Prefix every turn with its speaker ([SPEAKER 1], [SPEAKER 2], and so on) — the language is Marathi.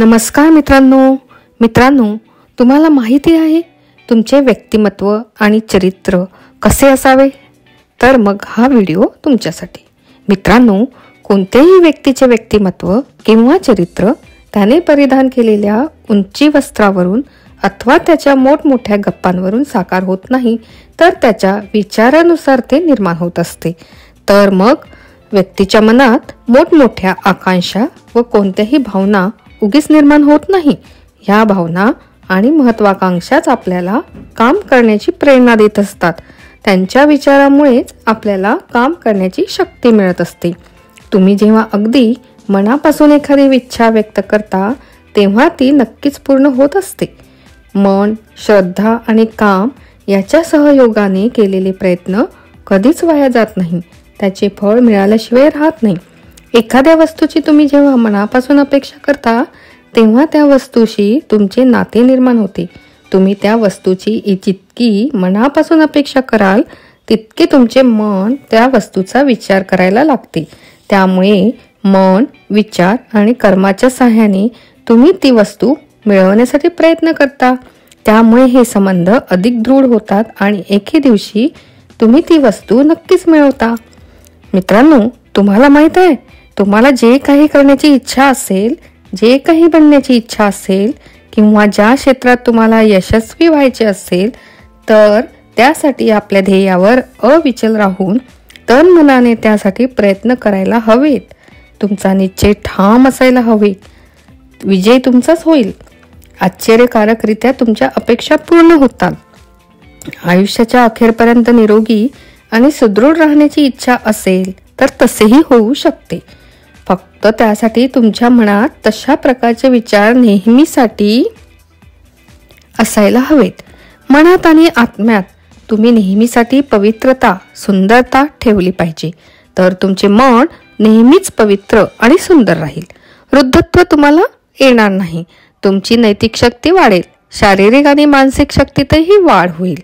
[SPEAKER 1] नमस्कार मित्रांनो, तुम्हाला माहिती आहे तुमचे व्यक्तिमत्व आणि चरित्र कसे असावे? तर मग हा व्हिडिओ तुमच्यासाठी. मित्रांनो, कोणत्याही व्यक्तीचे व्यक्तिमत्व किंवा चरित्र त्याने परिधान केलेल्या उंची वस्त्रावरून अथवा त्याच्या मोठमोठ्या गप्पांवरून साकार होत नाही, तर त्याच्या विचारानुसार ते निर्माण होत असते. तर मग व्यक्तीच्या मनात मोठमोठ्या आकांक्षा व कोणत्याही भावना उगीच निर्माण होत नाही. या भावना आणि महत्वाकांक्षाच आपल्याला काम करण्याची प्रेरणा देत असतात. त्यांच्या विचारामुळेच आपल्याला काम करण्याची शक्ती मिळत असते. तुम्ही जेव्हा अगदी मनापासून एखादी इच्छा व्यक्त करता तेव्हा ती नक्कीच पूर्ण होत असते. मन, श्रद्धा आणि काम याच्या सहयोगाने केलेले प्रयत्न कधीच वाया जात नाही. त्याचे फळ मिळाल्याशिवाय राहत नाही. एखाद्या वस्तूची तुम्ही जेव्हा मनापासून अपेक्षा करता तेव्हा त्या वस्तूशी तुमचे नाते निर्माण होते. तुम्ही त्या वस्तूची जितकी मनापासून अपेक्षा कराल तितके तुमचे मन त्या वस्तूचा विचार करायला लागते. त्यामुळे मन, विचार आणि कर्माच्या सहाय्याने तुम्ही ती वस्तू मिळवण्यासाठी प्रयत्न करता. त्यामुळे हे संबंध अधिक दृढ होतात आणि एके दिवशी तुम्ही ती वस्तू नक्कीच मिळवता. मित्रांनो, तुम्हाला माहित आहे, तुम्हाला जे काही करण्याची इच्छा असेल, जे काही बनण्याची इच्छा असेल किंवा ज्या क्षेत्रात तुम्हाला यशस्वी व्हायचे असेल, तर त्यासाठी आपल्या ध्येयावर अविचल राहून तन मनाने त्यासाठी प्रयत्न करायला हवेत. तुमचा निश्चय ठाम असायला हवे. विजय तुमचाच होईल. आश्चर्यकारकरित्या तुमच्या अपेक्षा पूर्ण होतात. आयुष्याच्या अखेरपर्यंत निरोगी आणि सुदृढ राहण्याची इच्छा असेल तर तसेही होऊ शकते. फक्त त्यासाठी तुमच्या मनात तशा प्रकारचे विचार नेहमीसाठी असायला हवेत. मनात आणि आत्म्यात तुम्ही नेहमीसाठी पवित्रता, सुंदरता ठेवली पाहिजे. तर तुमचे मन नेहमीच पवित्र आणि सुंदर राहील. वृद्धत्व तुम्हाला येणार नाही. तुमची नैतिक शक्ती वाढेल. शारीरिक आणि मानसिक शक्तीतही वाढ होईल.